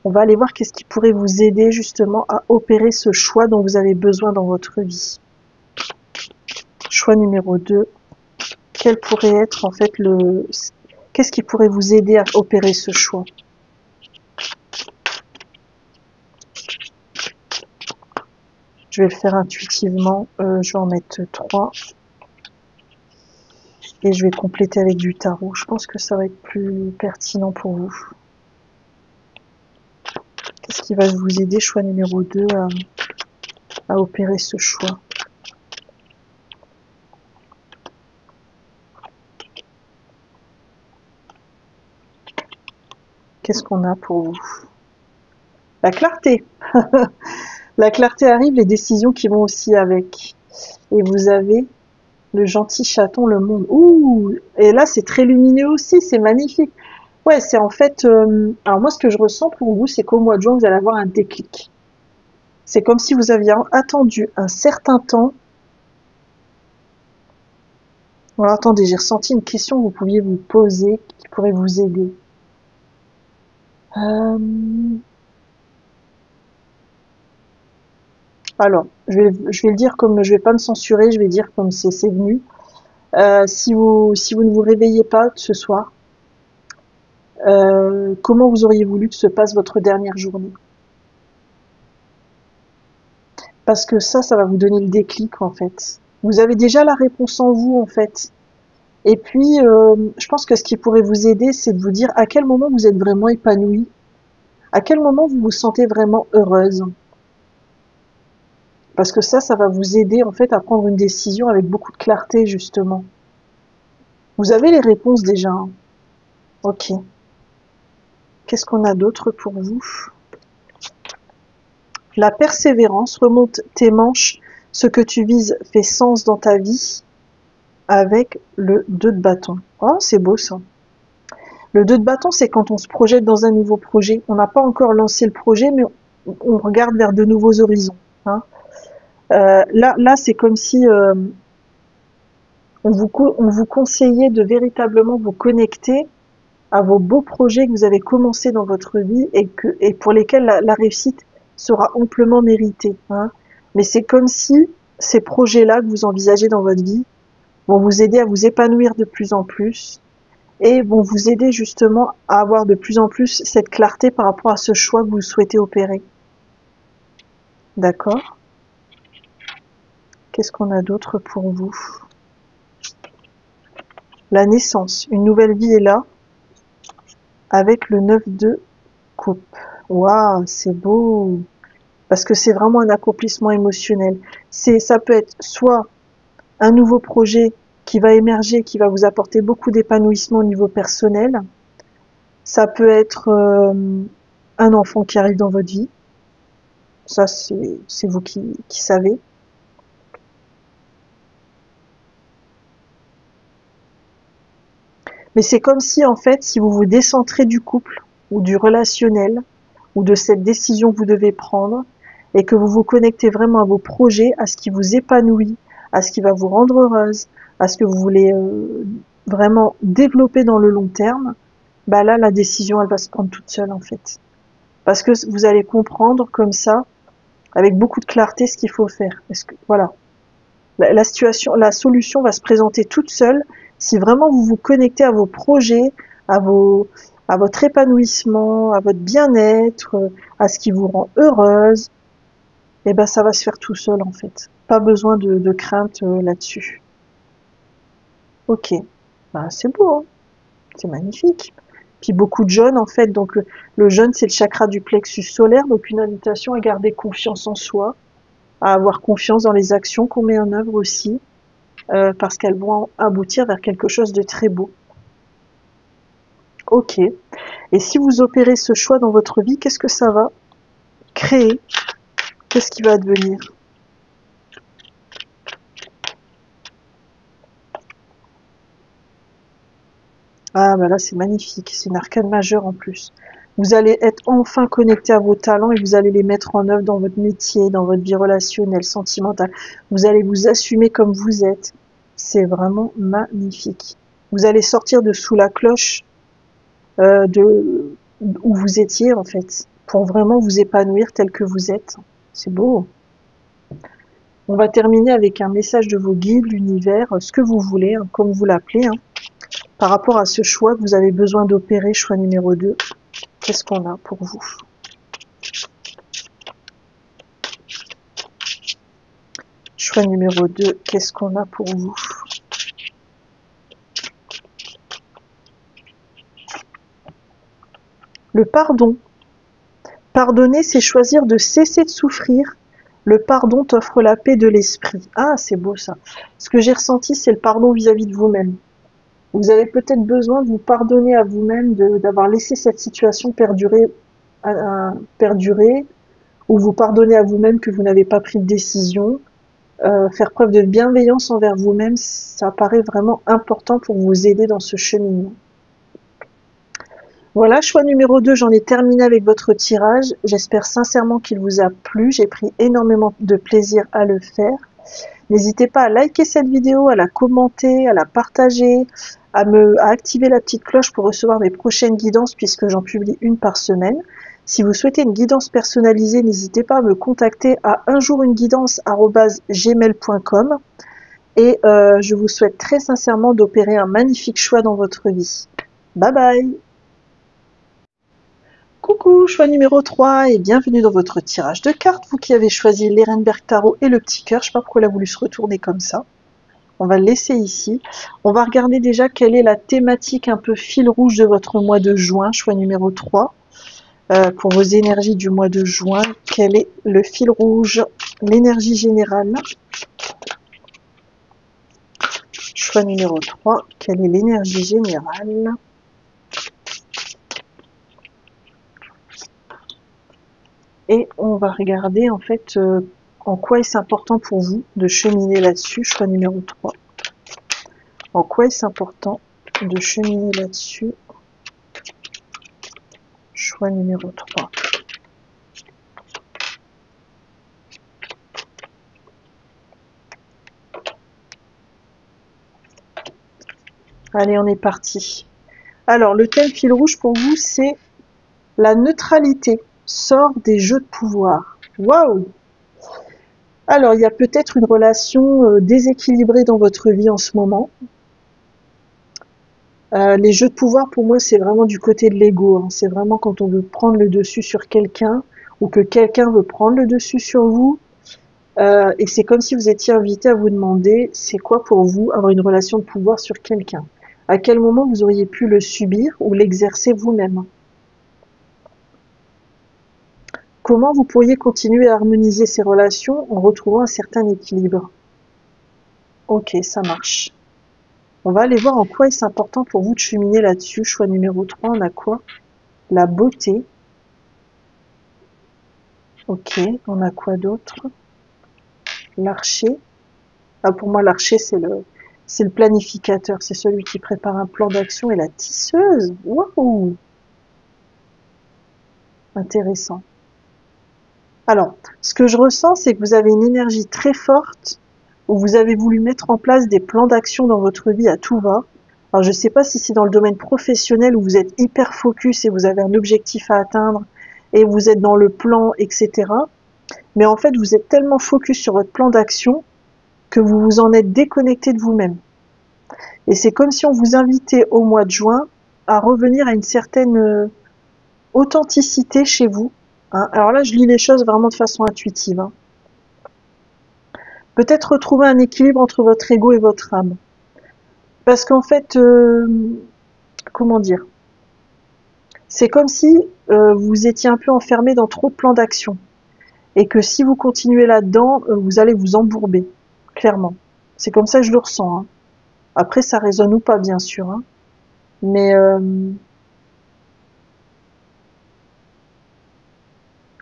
On va aller voir qu'est-ce qui pourrait vous aider justement à opérer ce choix dont vous avez besoin dans votre vie. Choix numéro 2. Quel pourrait être en fait qu'est-ce qui pourrait vous aider à opérer ce choix? Je vais le faire intuitivement. Je vais en mettre 3. Et je vais compléter avec du tarot. Je pense que ça va être plus pertinent pour vous. Qu'est-ce qui va vous aider, choix numéro 2, à opérer ce choix? Qu'est-ce qu'on a pour vous? La clarté. La clarté arrive, les décisions qui vont aussi avec. Et vous avez le gentil chaton, le monde. Ouh! Et là, c'est très lumineux aussi, c'est magnifique. Ouais, c'est en fait... alors moi, ce que je ressens pour vous, c'est qu'au mois de juin, vous allez avoir un déclic. C'est comme si vous aviez attendu un certain temps. Voilà, attendez, j'ai ressenti une question que vous pouviez vous poser qui pourrait vous aider. Euh, Alors, je vais le dire comme, je vais pas me censurer, je vais dire comme c'est venu. Si vous ne vous réveillez pas ce soir, comment vous auriez voulu que se passe votre dernière journée? Parce que ça va vous donner le déclic en fait. Vous avez déjà la réponse en vous en fait. Et puis, je pense que ce qui pourrait vous aider, c'est de vous dire à quel moment vous êtes vraiment épanoui, à quel moment vous vous sentez vraiment heureuse. Parce que ça va vous aider en fait à prendre une décision avec beaucoup de clarté justement. Vous avez les réponses déjà, hein. Ok. Qu'est-ce qu'on a d'autre pour vous? La persévérance, remonte tes manches, ce que tu vises fait sens dans ta vie, avec le 2 de bâton. Oh, c'est beau ça. Le 2 de bâton, c'est quand on se projette dans un nouveau projet. On n'a pas encore lancé le projet, mais on regarde vers de nouveaux horizons, hein. Là, c'est comme si on vous conseillait de véritablement vous connecter à vos beaux projets que vous avez commencés dans votre vie et pour lesquels la réussite sera amplement méritée, hein. Mais c'est comme si ces projets-là que vous envisagez dans votre vie vont vous aider à vous épanouir de plus en plus et vont vous aider justement à avoir de plus en plus cette clarté par rapport à ce choix que vous souhaitez opérer. D'accord? Qu'est-ce qu'on a d'autre pour vous? La naissance, une nouvelle vie est là avec le 9 de coupe. Waouh, c'est beau! Parce que c'est vraiment un accomplissement émotionnel. Ça peut être soit un nouveau projet qui va émerger, qui va vous apporter beaucoup d'épanouissement au niveau personnel. Ça peut être un enfant qui arrive dans votre vie. Ça, c'est vous qui savez. Mais c'est comme si, en fait, si vous vous décentrez du couple ou du relationnel ou de cette décision que vous devez prendre et que vous vous connectez vraiment à vos projets, à ce qui vous épanouit, à ce qui va vous rendre heureuse, à ce que vous voulez vraiment développer dans le long terme, bah là, la décision, elle va se prendre toute seule, en fait. Parce que vous allez comprendre comme ça, avec beaucoup de clarté, ce qu'il faut faire. Parce que, voilà. La situation, la solution va se présenter toute seule si vraiment vous vous connectez à vos projets, à à votre épanouissement, à votre bien-être, à ce qui vous rend heureuse. Et ben, ça va se faire tout seul, en fait. Pas besoin de crainte là-dessus. Ok. Ben, c'est beau, hein, c'est magnifique. Puis beaucoup de jeunes, en fait, donc le jeûne, c'est le chakra du plexus solaire, donc une invitation à garder confiance en soi, à avoir confiance dans les actions qu'on met en œuvre aussi, parce qu'elles vont aboutir vers quelque chose de très beau. Ok. Et si vous opérez ce choix dans votre vie, qu'est-ce que ça va créer? Qu'est-ce qui va advenir? Ah, bah là, c'est magnifique. C'est une arcane majeure en plus. Vous allez être enfin connecté à vos talents et vous allez les mettre en œuvre dans votre métier, dans votre vie relationnelle, sentimentale. Vous allez vous assumer comme vous êtes. C'est vraiment magnifique. Vous allez sortir de sous la cloche de où vous étiez en fait, pour vraiment vous épanouir tel que vous êtes. C'est beau. On va terminer avec un message de vos guides, l'univers, ce que vous voulez, hein, comme vous l'appelez, hein, par rapport à ce choix que vous avez besoin d'opérer, choix numéro 2. Qu'est-ce qu'on a pour vous? Choix numéro 2, qu'est-ce qu'on a pour vous? Le pardon. Pardonner, c'est choisir de cesser de souffrir. Le pardon t'offre la paix de l'esprit. Ah, c'est beau ça. Ce que j'ai ressenti, c'est le pardon vis-à-vis de vous-même. Vous avez peut-être besoin de vous pardonner à vous-même d'avoir laissé cette situation perdurer, ou vous pardonner à vous-même que vous n'avez pas pris de décision. Faire preuve de bienveillance envers vous-même, ça paraît vraiment important pour vous aider dans ce cheminement. Voilà, choix numéro 2, j'en ai terminé avec votre tirage. J'espère sincèrement qu'il vous a plu. J'ai pris énormément de plaisir à le faire. N'hésitez pas à liker cette vidéo, à la commenter, à la partager, à activer la petite cloche pour recevoir mes prochaines guidances puisque j'en publie une par semaine. Si vous souhaitez une guidance personnalisée, n'hésitez pas à me contacter à unjourunguidance@gmail.com et je vous souhaite très sincèrement d'opérer un magnifique choix dans votre vie. Bye bye! Coucou, choix numéro 3 et bienvenue dans votre tirage de cartes, vous qui avez choisi l'Ehrenberg Tarot et le petit cœur, je sais pas pourquoi il a voulu se retourner comme ça. On va le laisser ici. On va regarder déjà quelle est la thématique un peu fil rouge de votre mois de juin, choix numéro 3. Pour vos énergies du mois de juin, quel est le fil rouge, l'énergie générale? Choix numéro 3, quelle est l'énergie générale? Et on va regarder en fait en quoi est-ce important pour vous de cheminer là-dessus, choix numéro 3. En quoi est-ce important de cheminer là-dessus, choix numéro 3. Allez, on est parti. Alors, le thème fil rouge pour vous, c'est la neutralité. Sort des jeux de pouvoir. Waouh! Alors, il y a peut-être une relation déséquilibrée dans votre vie en ce moment. Les jeux de pouvoir, pour moi, c'est vraiment du côté de l'ego. Hein. C'est vraiment quand on veut prendre le dessus sur quelqu'un ou que quelqu'un veut prendre le dessus sur vous. Et c'est comme si vous étiez invité à vous demander, c'est quoi pour vous avoir une relation de pouvoir sur quelqu'un? À quel moment vous auriez pu le subir ou l'exercer vous-même? Comment vous pourriez continuer à harmoniser ces relations en retrouvant un certain équilibre? Ok, ça marche. On va aller voir en quoi est-ce important pour vous de cheminer là-dessus. Choix numéro 3, on a quoi? La beauté. Ok, on a quoi d'autre? L'archer. Ah, pour moi, l'archer, c'est le planificateur. C'est celui qui prépare un plan d'action et la tisseuse. Waouh! Intéressant. Alors, ce que je ressens, c'est que vous avez une énergie très forte où vous avez voulu mettre en place des plans d'action dans votre vie à tout va. Alors, je ne sais pas si c'est dans le domaine professionnel où vous êtes hyper focus et vous avez un objectif à atteindre et vous êtes dans le plan, etc. Mais en fait, vous êtes tellement focus sur votre plan d'action que vous vous en êtes déconnecté de vous-même. Et c'est comme si on vous invitait au mois de juin à revenir à une certaine authenticité chez vous. Hein. Alors là, je lis les choses vraiment de façon intuitive. Hein. Peut-être retrouver un équilibre entre votre ego et votre âme. Parce qu'en fait, comment dire? C'est comme si vous étiez un peu enfermé dans trop de plans d'action. Et que si vous continuez là-dedans, vous allez vous embourber. Clairement. C'est comme ça que je le ressens. Hein. Après, ça résonne ou pas, bien sûr. Hein. Mais...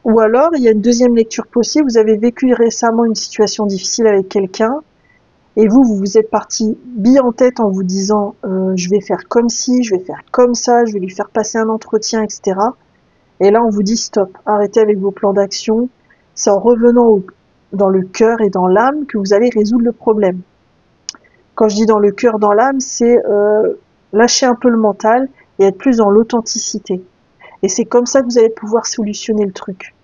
ou alors, il y a une deuxième lecture possible. Vous avez vécu récemment une situation difficile avec quelqu'un. Et vous vous êtes parti bille en tête en vous disant je vais faire comme ci, je vais faire comme ça, je vais lui faire passer un entretien, etc. Et là, on vous dit stop, arrêtez avec vos plans d'action. C'est en revenant dans le cœur et dans l'âme que vous allez résoudre le problème. Quand je dis dans le cœur, dans l'âme, c'est lâcher un peu le mental et être plus dans l'authenticité. Et c'est comme ça que vous allez pouvoir solutionner le truc.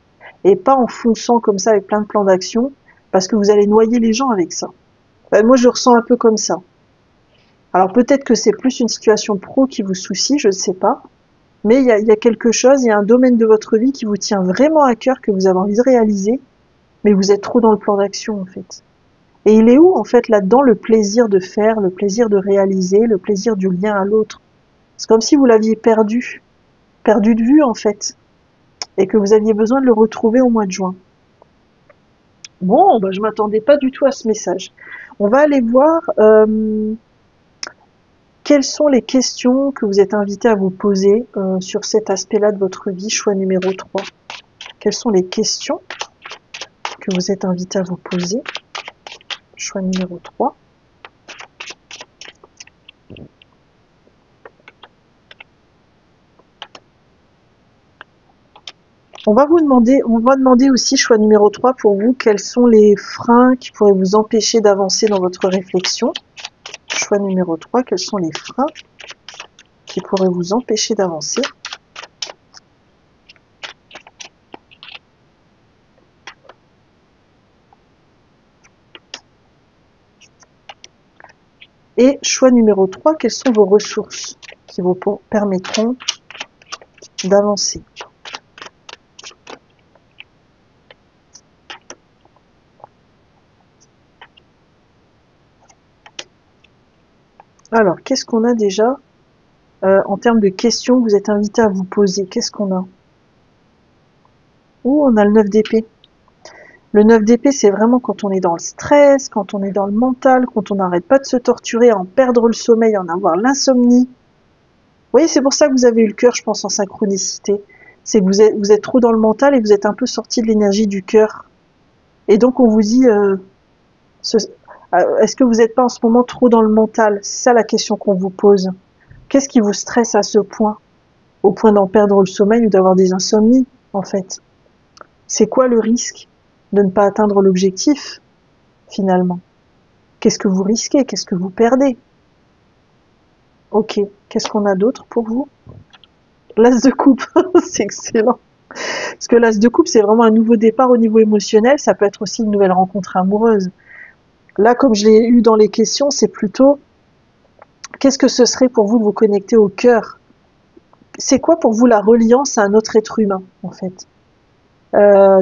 Et pas en fonçant comme ça avec plein de plans d'action, parce que vous allez noyer les gens avec ça. Moi, je le ressens un peu comme ça. Alors peut-être que c'est plus une situation pro qui vous soucie, je ne sais pas. Mais il y a quelque chose, il y a un domaine de votre vie qui vous tient vraiment à cœur, que vous avez envie de réaliser, mais vous êtes trop dans le plan d'action en fait. Et il est où en fait là-dedans le plaisir de faire, le plaisir de réaliser, le plaisir du lien à l'autre? C'est comme si vous l'aviez perdu de vue en fait, et que vous aviez besoin de le retrouver au mois de juin. Bon, je m'attendais pas du tout à ce message. On va aller voir quelles sont les questions que vous êtes invité à vous poser sur cet aspect-là de votre vie, choix numéro 3. Quelles sont les questions que vous êtes invité à vous poser, choix numéro 3. On va demander aussi, choix numéro 3 pour vous, quels sont les freins qui pourraient vous empêcher d'avancer dans votre réflexion. Choix numéro 3, quels sont les freins qui pourraient vous empêcher d'avancer. Et choix numéro 3, quelles sont vos ressources qui vous permettront d'avancer? Alors, qu'est-ce qu'on a déjà en termes de questions que vous êtes invité à vous poser? Qu'est-ce qu'on a? Oh, on a le 9 d'épée. Le 9 d'épée, c'est vraiment quand on est dans le stress, quand on est dans le mental, quand on n'arrête pas de se torturer, à en perdre le sommeil, à en avoir l'insomnie. Vous voyez, c'est pour ça que vous avez eu le cœur, je pense, en synchronicité. C'est que vous êtes trop dans le mental et vous êtes un peu sorti de l'énergie du cœur. Et donc, on vous dit, est-ce que vous n'êtes pas en ce moment trop dans le mental? C'est ça la question qu'on vous pose. Qu'est-ce qui vous stresse à ce point? Au point d'en perdre le sommeil ou d'avoir des insomnies, en fait. C'est quoi le risque de ne pas atteindre l'objectif, finalement? Qu'est-ce que vous risquez? Qu'est-ce que vous perdez? Ok, qu'est-ce qu'on a d'autre pour vous? L'as de coupe, c'est excellent. Parce que l'as de coupe, c'est vraiment un nouveau départ au niveau émotionnel, ça peut être aussi une nouvelle rencontre amoureuse. Là, comme je l'ai eu dans les questions, c'est plutôt, qu'est-ce que ce serait pour vous de vous connecter au cœur? C'est quoi pour vous la reliance à un autre être humain, en fait?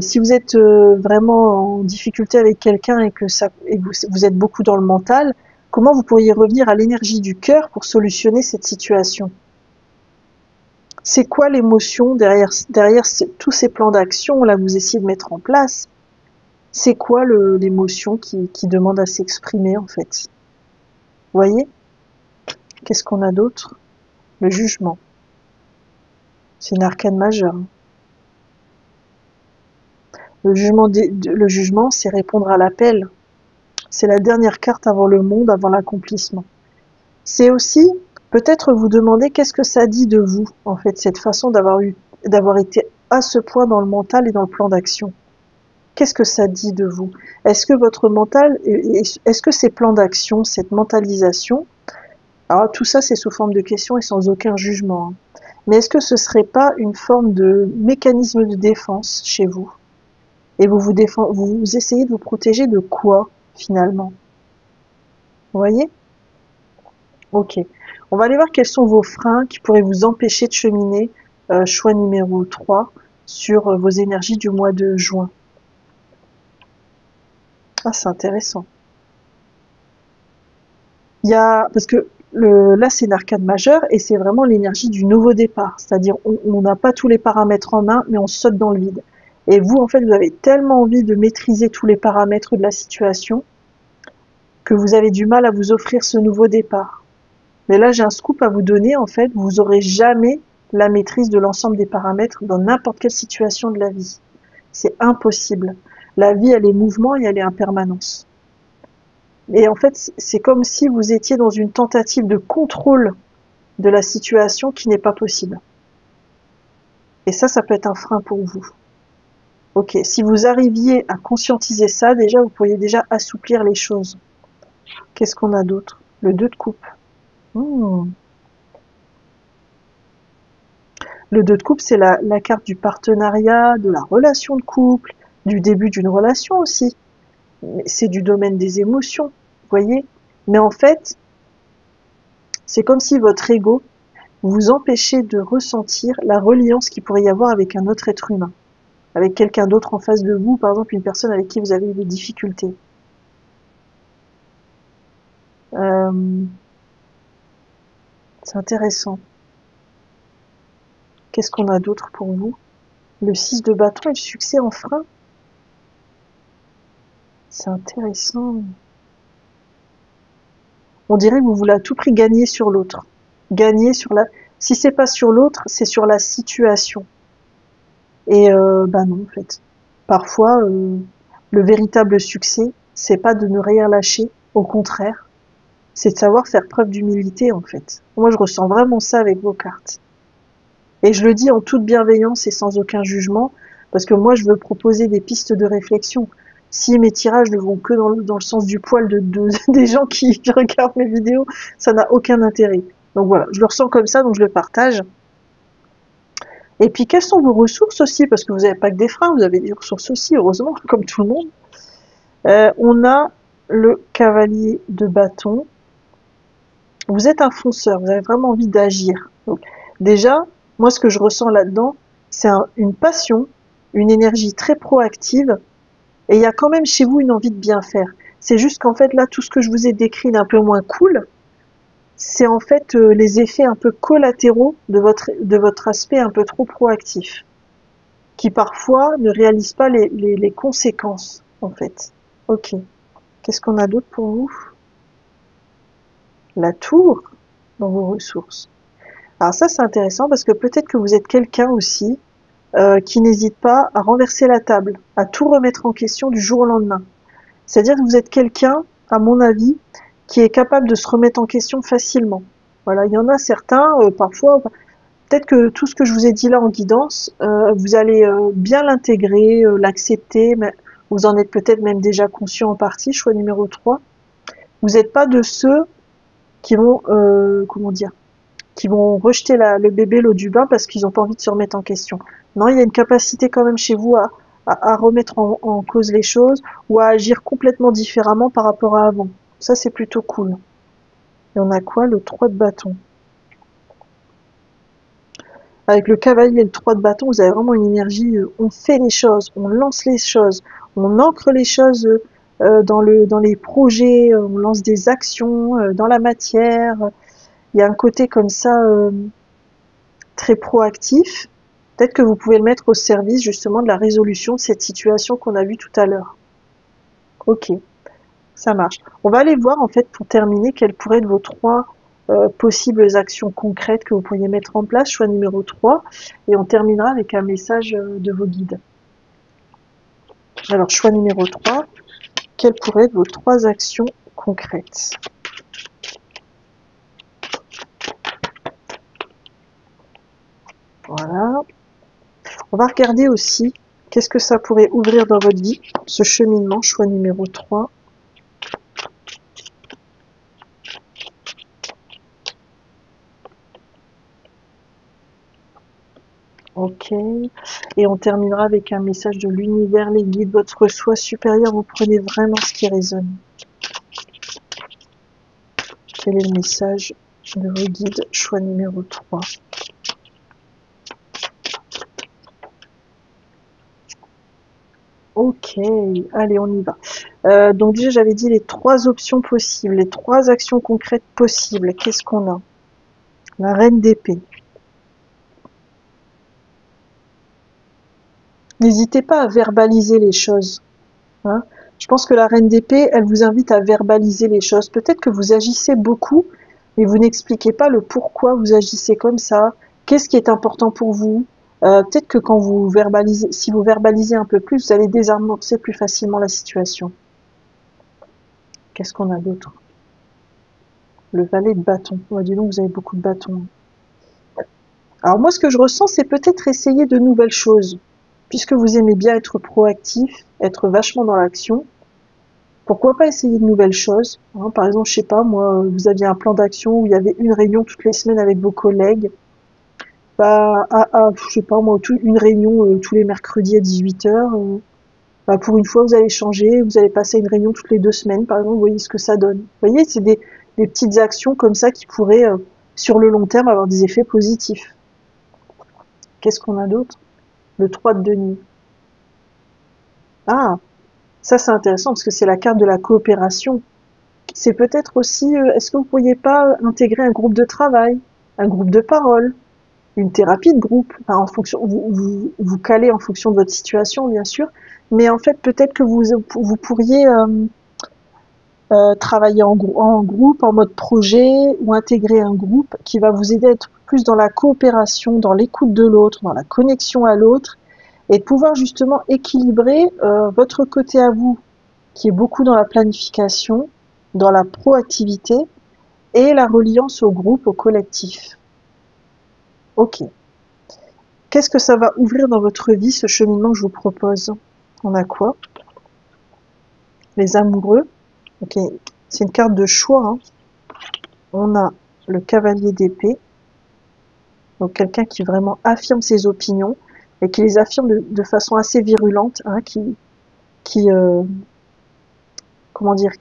Si vous êtes vraiment en difficulté avec quelqu'un et que vous êtes beaucoup dans le mental, comment vous pourriez revenir à l'énergie du cœur pour solutionner cette situation? C'est quoi l'émotion derrière tous ces plans d'action là que vous essayez de mettre en place? C'est quoi l'émotion qui demande à s'exprimer en fait? Vous voyez? Qu'est-ce qu'on a d'autre? Le jugement. C'est une arcane majeure. Le jugement, c'est répondre à l'appel. C'est la dernière carte avant le monde, avant l'accomplissement. C'est aussi peut-être vous demander qu'est-ce que ça dit de vous, en fait, cette façon d'avoir été à ce point dans le mental et dans le plan d'action. Qu'est-ce que ça dit de vous? Est-ce que votre mental, est-ce que ces plans d'action, cette mentalisation, alors tout ça c'est sous forme de questions et sans aucun jugement, hein, mais est-ce que ce serait pas une forme de mécanisme de défense chez vous? Et vous essayez de vous protéger de quoi, finalement? Vous voyez? Ok. On va aller voir quels sont vos freins qui pourraient vous empêcher de cheminer, choix numéro 3, sur vos énergies du mois de juin. Ah, c'est intéressant. Parce que là, c'est une arcane majeure et c'est vraiment l'énergie du nouveau départ. C'est-à-dire, on n'a pas tous les paramètres en main, mais on saute dans le vide. Et vous, en fait, vous avez tellement envie de maîtriser tous les paramètres de la situation que vous avez du mal à vous offrir ce nouveau départ. Mais là, j'ai un scoop à vous donner, en fait, vous aurez jamais la maîtrise de l'ensemble des paramètres dans n'importe quelle situation de la vie. C'est impossible. La vie, elle est mouvement et elle est impermanence. Et en fait, c'est comme si vous étiez dans une tentative de contrôle de la situation qui n'est pas possible. Et ça peut être un frein pour vous. Ok, si vous arriviez à conscientiser ça, déjà, vous pourriez déjà assouplir les choses. Qu'est-ce qu'on a d'autre? Le 2 de coupe. Le 2 de coupe, c'est la carte du partenariat, de la relation de couple, du début d'une relation aussi. C'est du domaine des émotions, vous voyez? Mais en fait, c'est comme si votre ego vous empêchait de ressentir la reliance qu'il pourrait y avoir avec un autre être humain, avec quelqu'un d'autre en face de vous, par exemple une personne avec qui vous avez eu des difficultés. C'est intéressant. Qu'est-ce qu'on a d'autre pour vous? Le 6 de bâton et le succès en frein. C'est intéressant. On dirait que vous voulez à tout prix gagner sur l'autre. Gagner sur si c'est pas sur l'autre, c'est sur la situation. Et non, en fait. Parfois, le véritable succès, c'est pas de ne rien lâcher, au contraire. C'est de savoir faire preuve d'humilité, en fait. Moi, je ressens vraiment ça avec vos cartes. Et je le dis en toute bienveillance et sans aucun jugement, parce que moi, je veux proposer des pistes de réflexion. Si mes tirages ne vont que dans le sens du poil des gens qui regardent mes vidéos, ça n'a aucun intérêt. Donc voilà, je le ressens comme ça, donc je le partage. Et puis, quelles sont vos ressources aussi? Parce que vous n'avez pas que des freins, vous avez des ressources aussi, heureusement, comme tout le monde. On a le cavalier de bâton Vous êtes un fonceur, vous avez vraiment envie d'agir. Donc, déjà, moi, ce que je ressens là-dedans, c'est une passion, une énergie très proactive, et il y a quand même chez vous une envie de bien faire. C'est juste qu'en fait, là, tout ce que je vous ai décrit d'un peu moins cool, c'est en fait les effets un peu collatéraux de votre aspect un peu trop proactif, qui parfois ne réalisent pas les conséquences, en fait. Ok. Qu'est-ce qu'on a d'autre pour vous? La tour dans vos ressources. Alors ça, c'est intéressant parce que peut-être que vous êtes quelqu'un aussi qui n'hésite pas à renverser la table, à tout remettre en question du jour au lendemain. C'est-à-dire que vous êtes quelqu'un, à mon avis, qui est capable de se remettre en question facilement. Voilà, il y en a certains, parfois, peut-être que tout ce que je vous ai dit là en guidance, vous allez bien l'intégrer, l'accepter, mais vous en êtes peut-être même déjà conscient en partie, choix numéro 3. Vous n'êtes pas de ceux qui vont, comment dire, qui vont rejeter le bébé l'eau du bain parce qu'ils n'ont pas envie de se remettre en question. Non, il y a une capacité quand même chez vous à remettre en cause les choses ou à agir complètement différemment par rapport à avant. Ça, c'est plutôt cool. Et on a quoi? Le 3 de bâton. Avec le cavalier et le 3 de bâton, vous avez vraiment une énergie, on fait les choses, on lance les choses, on ancre les choses dans les projets, on lance des actions dans la matière. Il y a un côté comme ça très proactif. Peut-être que vous pouvez le mettre au service justement de la résolution de cette situation qu'on a vue tout à l'heure. Ok, ça marche. On va aller voir en fait pour terminer quelles pourraient être vos 3 possibles actions concrètes que vous pourriez mettre en place, choix numéro 3, et on terminera avec un message de vos guides. Alors, choix numéro 3, quelles pourraient être vos 3 actions concrètes? Voilà. On va regarder aussi qu'est-ce que ça pourrait ouvrir dans votre vie, ce cheminement, choix numéro 3. Ok. Et on terminera avec un message de l'univers, les guides, votre soi supérieur. Vous prenez vraiment ce qui résonne. Quel est le message de vos guides? Choix numéro 3. Ok, allez, on y va. Donc déjà, j'avais dit les 3 options possibles, les 3 actions concrètes possibles. Qu'est-ce qu'on a? La reine d'épée. N'hésitez pas à verbaliser les choses. Hein. Je pense que la reine d'épée, elle vous invite à verbaliser les choses. Peut-être que vous agissez beaucoup, mais vous n'expliquez pas le pourquoi vous agissez comme ça. Qu'est-ce qui est important pour vous? Peut-être que quand vous verbalisez, si vous verbalisez un peu plus, vous allez désamorcer plus facilement la situation. Qu'est-ce qu'on a d'autre? Le valet de bâton. Ouais, dis donc, vous avez beaucoup de bâtons. Alors moi, ce que je ressens, c'est peut-être essayer de nouvelles choses. Puisque vous aimez bien être proactif, être vachement dans l'action, pourquoi pas essayer de nouvelles choses, hein. Par exemple, je sais pas, moi, vous aviez un plan d'action où il y avait une réunion toutes les semaines avec vos collègues. Bah, je sais pas, moi, une réunion tous les mercredis à 18h. Bah, pour une fois, vous allez changer, vous allez passer à une réunion toutes les 2 semaines, par exemple, vous voyez ce que ça donne. Vous voyez, c'est des petites actions comme ça qui pourraient, sur le long terme, avoir des effets positifs. Qu'est-ce qu'on a d'autre? Le 3 de denier. Ah, ça c'est intéressant parce que c'est la carte de la coopération. C'est peut-être aussi, est-ce que vous pourriez pas intégrer un groupe de travail, un groupe de parole, une thérapie de groupe, enfin, en fonction, vous calez en fonction de votre situation, bien sûr, mais en fait, peut-être que vous pourriez travailler en groupe, en mode projet, ou intégrer un groupe qui va vous aider à être plus dans la coopération, dans l'écoute de l'autre, dans la connexion à l'autre, et de pouvoir justement équilibrer votre côté à vous, qui est beaucoup dans la planification, dans la proactivité, et la reliance au groupe, au collectif. Ok. Qu'est-ce que ça va ouvrir dans votre vie, ce cheminement que je vous propose? On a quoi? Les amoureux. Ok. C'est une carte de choix. Hein. On a le cavalier d'épée. Donc quelqu'un qui vraiment affirme ses opinions et qui les affirme de façon assez virulente, hein, qui comment dire,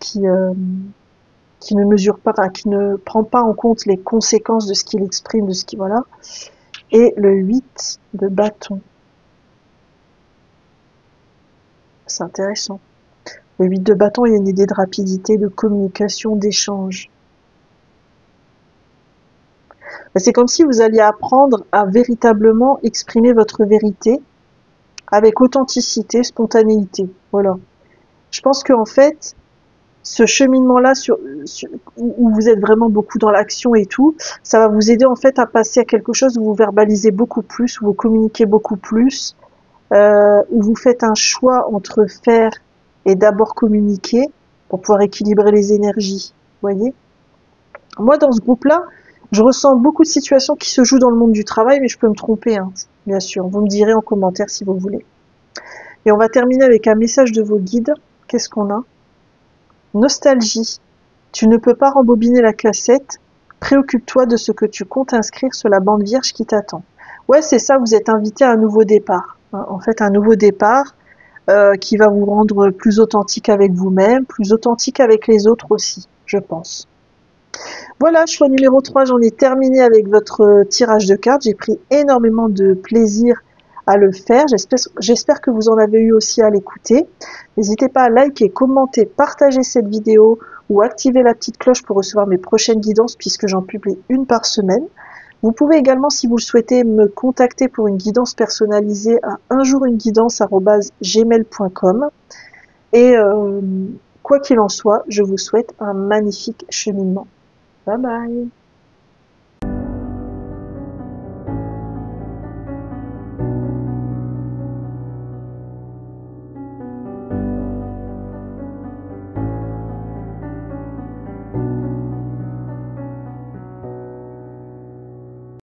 qui ne mesure pas, enfin, qui ne prend pas en compte les conséquences de ce qu'il exprime, de ce qui, voilà. Et le 8 de bâton. C'est intéressant. Le 8 de bâton, il y a une idée de rapidité, de communication, d'échange. C'est comme si vous alliez apprendre à véritablement exprimer votre vérité avec authenticité, spontanéité. Voilà. Je pense qu'en fait, ce cheminement-là où vous êtes vraiment beaucoup dans l'action et tout, ça va vous aider en fait à passer à quelque chose où vous verbalisez beaucoup plus, où vous communiquez beaucoup plus, où vous faites un choix entre faire et d'abord communiquer pour pouvoir équilibrer les énergies. Vous voyez? Moi, dans ce groupe-là, je ressens beaucoup de situations qui se jouent dans le monde du travail, mais je peux me tromper, hein, bien sûr. Vous me direz en commentaire si vous voulez. Et on va terminer avec un message de vos guides. Qu'est-ce qu'on a? Nostalgie. Tu ne peux pas rembobiner la cassette. Préoccupe-toi de ce que tu comptes inscrire sur la bande vierge qui t'attend. Ouais, c'est ça, vous êtes invité à un nouveau départ. En fait, un nouveau départ qui va vous rendre plus authentique avec vous-même, plus authentique avec les autres aussi, je pense. Voilà, choix numéro 3, j'en ai terminé avec votre tirage de cartes. J'ai pris énormément de plaisir à le faire. J'espère que vous en avez eu aussi à l'écouter. N'hésitez pas à liker, commenter, partager cette vidéo ou activer la petite cloche pour recevoir mes prochaines guidances puisque j'en publie une par semaine. Vous pouvez également, si vous le souhaitez, me contacter pour une guidance personnalisée à unjourunguidance@gmail.com. Et quoi qu'il en soit, je vous souhaite un magnifique cheminement. Bye bye.